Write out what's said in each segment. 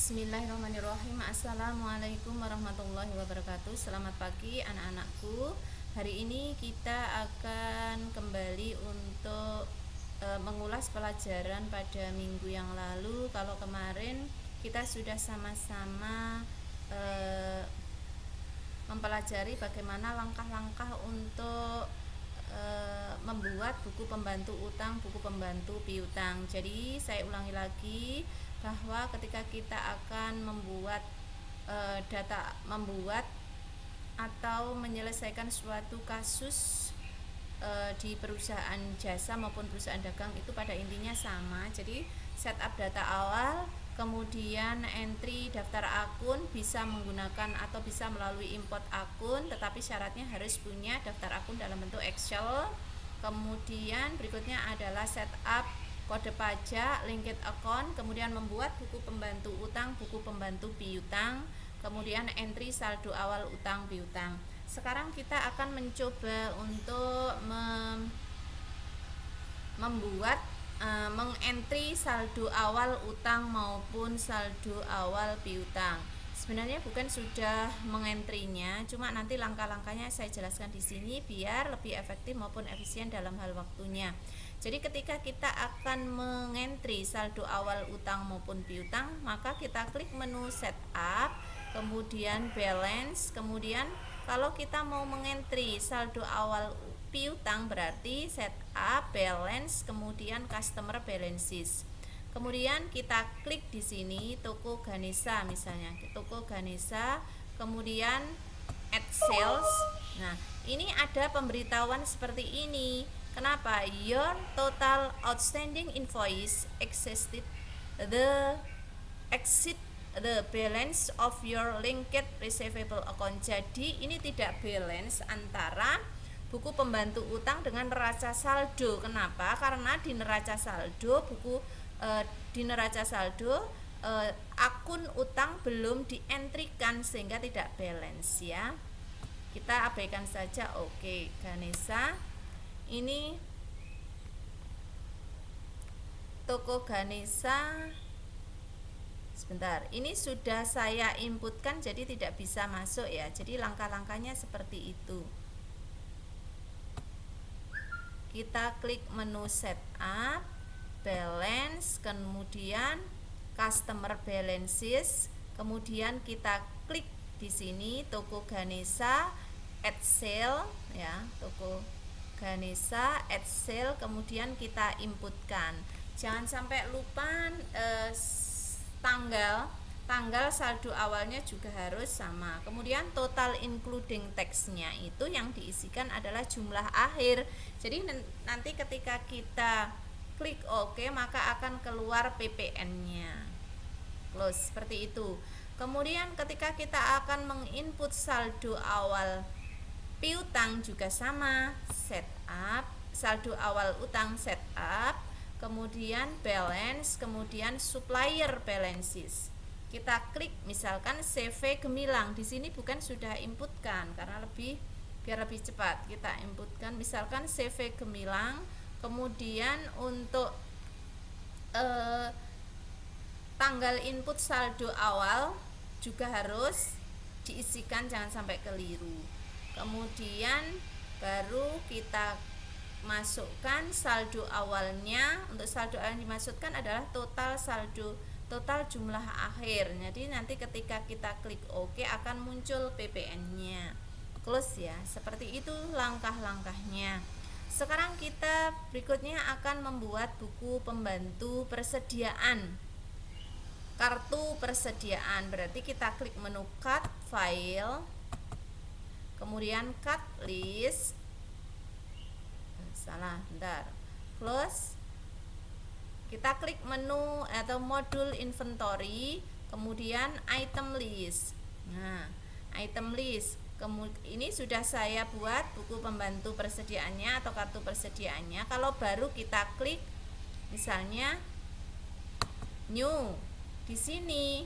Bismillahirrahmanirrahim. Assalamualaikum warahmatullahi wabarakatuh. Selamat pagi anak-anakku. Hari ini kita akan kembali untuk mengulas pelajaran pada minggu yang lalu. Kalau kemarin kita sudah sama-sama mempelajari bagaimana langkah-langkah untuk membuat buku pembantu utang, buku pembantu piutang. Jadi saya ulangi lagi bahwa ketika kita akan membuat membuat atau menyelesaikan suatu kasus di perusahaan jasa maupun perusahaan dagang, itu pada intinya sama. Jadi setup data awal, kemudian entry daftar akun, bisa menggunakan atau bisa melalui import akun, tetapi syaratnya harus punya daftar akun dalam bentuk Excel. Kemudian berikutnya adalah setup kode pajak, linked account, kemudian membuat buku pembantu utang, buku pembantu piutang, kemudian entry saldo awal utang piutang. Sekarang kita akan mencoba untuk membuat mengentry saldo awal utang maupun saldo awal piutang. Sebenarnya bukan sudah mengentrinya, cuma nanti langkah-langkahnya saya jelaskan di sini biar lebih efektif maupun efisien dalam hal waktunya. Jadi ketika kita akan mengentri saldo awal utang maupun piutang, maka kita klik menu setup, kemudian balance, kemudian kalau kita mau mengentri saldo awal piutang berarti setup, balance, kemudian customer balances. Kemudian kita klik di sini toko Ganesha misalnya, toko Ganesha, kemudian add sales. Nah, ini ada pemberitahuan seperti ini. Kenapa? Your total outstanding invoice exceed the balance of your linked receivable account. Jadi ini tidak balance antara buku pembantu utang dengan neraca saldo. Kenapa? Karena di neraca saldo akun utang belum dientrikan sehingga tidak balance ya. Kita abaikan saja. Oke, Ganesha. Ini toko Ganesha. Sebentar, ini sudah saya inputkan jadi tidak bisa masuk ya. Jadi langkah-langkahnya seperti itu. Kita klik menu setup, balance, kemudian customer balances, kemudian kita klik di sini toko Ganesha add sale ya, toko Ganesha add sale, kemudian kita inputkan. Jangan sampai lupa tanggal saldo awalnya juga harus sama. Kemudian total including tax-nya itu yang diisikan adalah jumlah akhir. Jadi nanti ketika kita klik OK maka akan keluar PPN-nya. Close, seperti itu. Kemudian ketika kita akan menginput saldo awal piutang juga sama, setup, saldo awal utang setup, kemudian balance, kemudian supplier balances. Kita klik misalkan CV Gemilang. Di sini bukan sudah inputkan karena biar lebih cepat. Kita inputkan misalkan CV Gemilang. Kemudian untuk tanggal input saldo awal juga harus diisikan, jangan sampai keliru. Kemudian baru kita masukkan saldo awalnya. Untuk saldo awal yang dimasukkan adalah total jumlah akhir. Jadi nanti ketika kita klik OK akan muncul PPN-nya. Close ya. Seperti itu langkah-langkahnya. Sekarang kita berikutnya akan membuat buku pembantu persediaan. Kartu persediaan berarti kita klik menu cut file, kemudian cut list. Close. Kita klik menu atau modul inventory, kemudian item list. Nah, item list. Ini sudah saya buat buku pembantu persediaannya atau kartu persediaannya. Kalau baru kita klik misalnya new. Di sini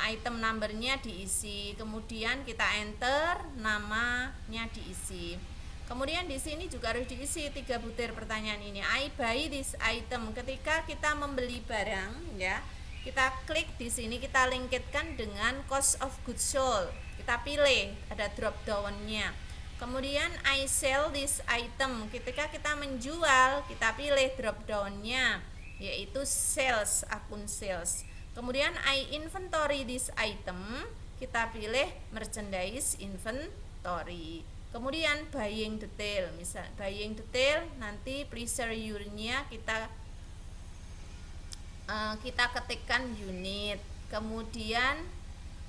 item numbernya diisi, kemudian kita enter, namanya diisi. Kemudian di sini juga harus diisi 3 butir pertanyaan ini. I buy this item. Ketika kita membeli barang ya, Kita klik di sini, kita linkitkan dengan cost of goods sold. Kita pilih, ada drop down-nya. Kemudian I sell this item. Ketika kita menjual, kita pilih drop down-nya, yaitu sales, akun sales. Kemudian I inventory this item, kita pilih merchandise inventory. Kemudian buying detail, misal buying detail nanti pleasure-nya kita ketikkan unit. Kemudian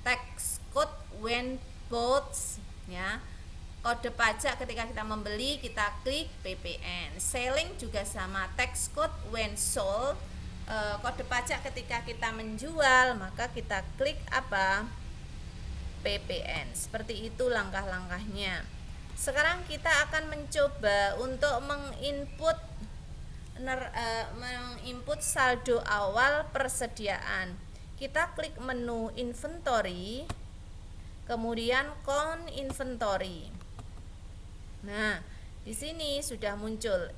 tax code when bought, ya. Kode pajak ketika kita membeli, kita klik PPN. Selling juga sama, tax code when sold. Kode pajak ketika kita menjual, maka kita klik apa? PPN. Seperti itu langkah-langkahnya. Sekarang kita akan mencoba untuk menginput saldo awal persediaan. Kita klik menu inventory, kemudian count inventory. Nah, di sini sudah muncul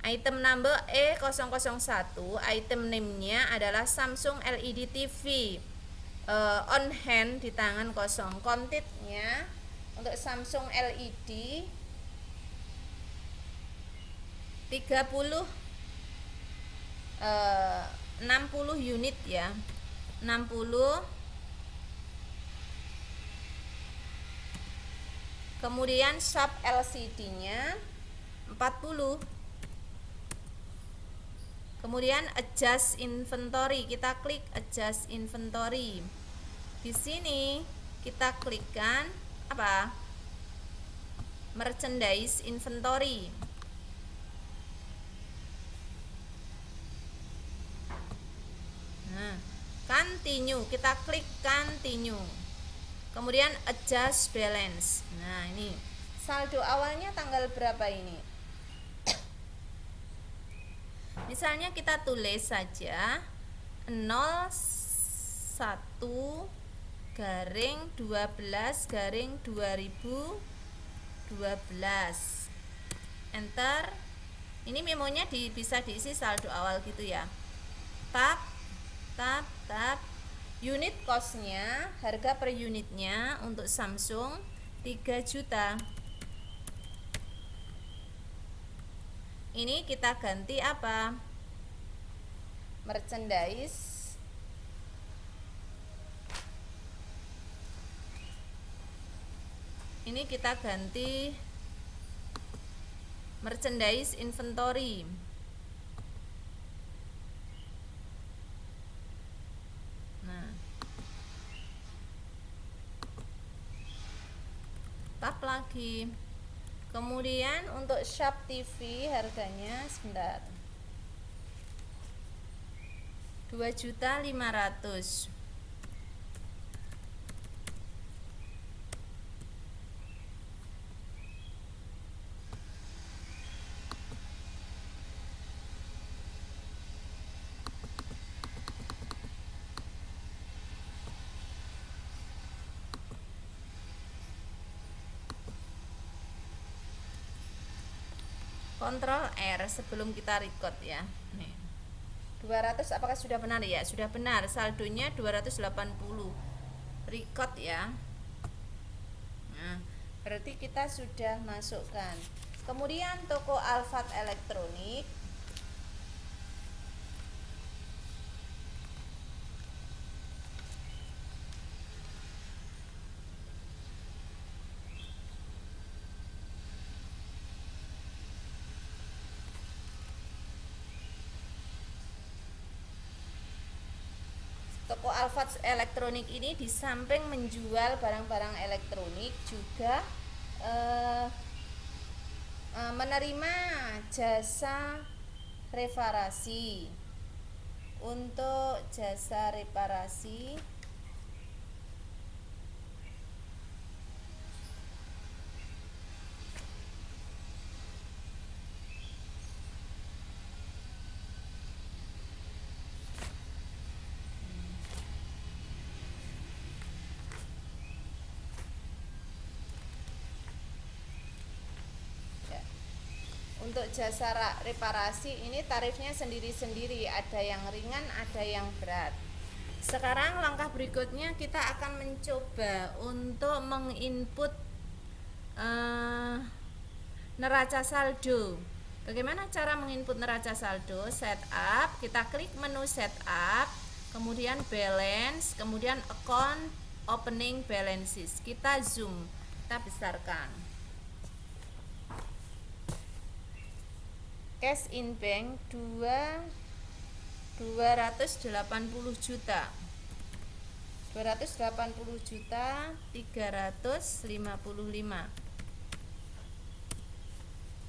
item number E001, item name-nya adalah Samsung LED TV. On hand, di tangan kosong. Quantity-nya untuk Samsung LED 60 unit, ya. 60. Kemudian sub LCD-nya 40. Kemudian adjust inventory, kita klik adjust inventory. Di sini kita klikkan apa? Merchandise inventory. Nah, continue, kita klik continue. Kemudian adjust balance. Nah, ini saldo awalnya tanggal berapa ini? Misalnya kita tulis saja 01/12/2012. Enter. Ini memonya bisa diisi saldo awal gitu ya. Tab. Unit cost-nya, harga per unitnya untuk Samsung 3 juta. Ini kita ganti apa? Merchandise. Ini kita ganti merchandise inventory. Tab lagi. Kemudian untuk Sharp TV harganya sebentar, 2.500.000. Ctrl R sebelum kita record, ya. Nih. 200 apakah sudah benar, ya? Sudah benar, saldonya 280. Record, ya. Nah, berarti kita sudah masukkan. Kemudian toko Alfat Elektronik. Toko Alfat Elektronik ini di samping menjual barang-barang elektronik juga menerima jasa reparasi. Untuk jasa reparasi untuk jasa reparasi ini tarifnya sendiri-sendiri, ada yang ringan, ada yang berat. Sekarang langkah berikutnya kita akan mencoba untuk menginput neraca saldo. Bagaimana cara menginput neraca saldo? Setup, kita klik menu setup, kemudian balance, kemudian account opening balances. Kita zoom, kita besarkan. Cash in bank 280 juta. 280 juta 355.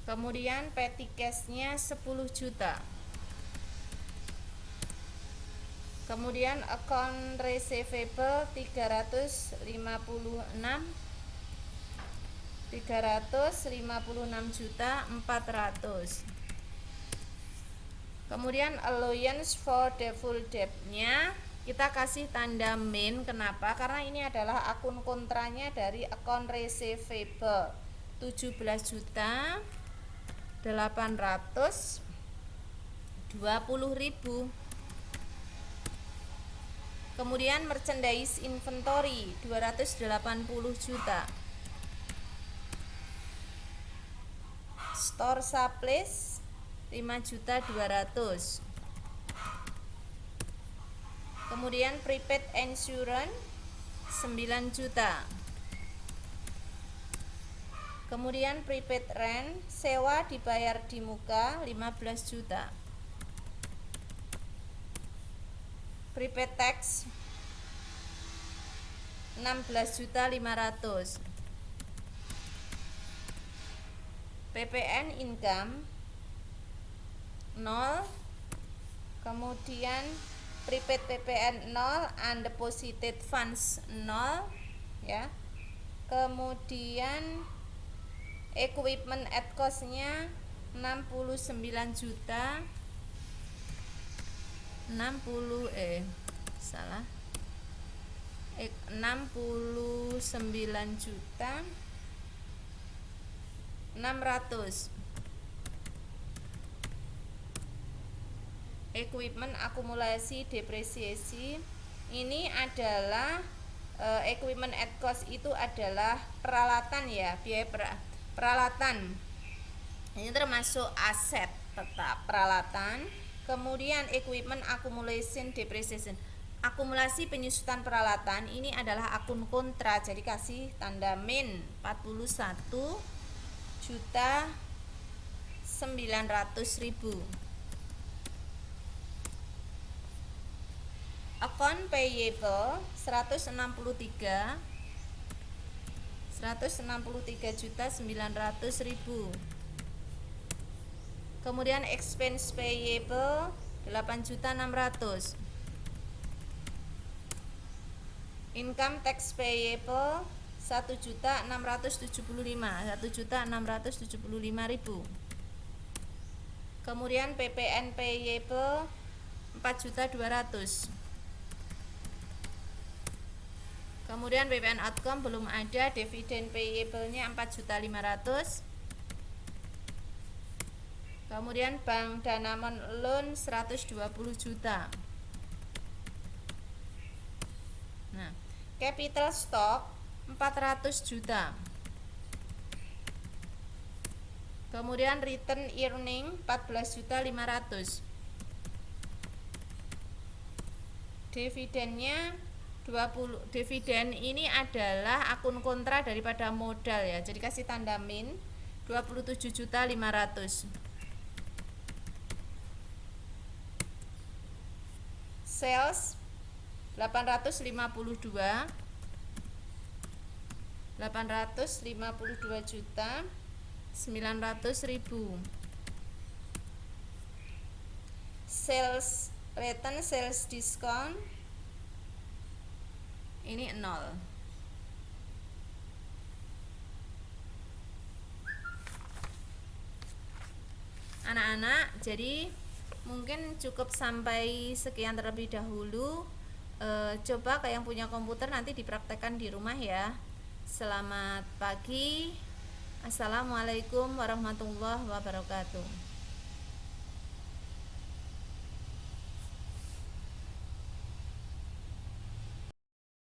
Kemudian petty cash-nya 10 juta. Kemudian account receivable 356 juta 400. Kemudian allowance for the full debt-nya kita kasih tanda min. Kenapa? Karena ini adalah akun kontranya dari account receivable 17 juta 820.000. Kemudian merchandise inventory 280 juta. Store supplies 5.200.000. Kemudian prepaid insurance 9 juta. Kemudian prepaid rent, sewa dibayar di muka 15 juta. Prepaid tax 16.500.000. PPN income 0. Kemudian prepaid PPN 0, undeposited funds 0 ya. Kemudian equipment at cost-nya 69 juta 69 juta 600. Equipment akumulasi depresiasi ini adalah equipment at cost itu adalah peralatan ya, biaya peralatan. Ini termasuk aset tetap peralatan. Kemudian equipment accumulation depreciation, akumulasi penyusutan peralatan ini adalah akun kontra, jadi kasih tanda min 41 juta 900.000. Account payable 163 juta 900.000. Kemudian expense payable 8.600.000. Income tax payable 1.675.000. Kemudian PPN payable 4.200.000. Kemudian PPN outcome belum ada, dividen payable-nya 4.500.000. Kemudian bank Danamon loan 120 juta. Nah, capital stock 400 juta. Kemudian return earning 14.500.000. Dividennya 20. Dividen ini adalah akun kontra daripada modal ya. Jadi kasih tanda min 27.500.000. Sales 852 juta 900.000. Sales return, sales discount ini 0. Anak-anak, jadi mungkin cukup sampai sekian terlebih dahulu. Coba kayak yang punya komputer nanti dipraktekkan di rumah ya. Selamat pagi. Assalamualaikum warahmatullahi wabarakatuh.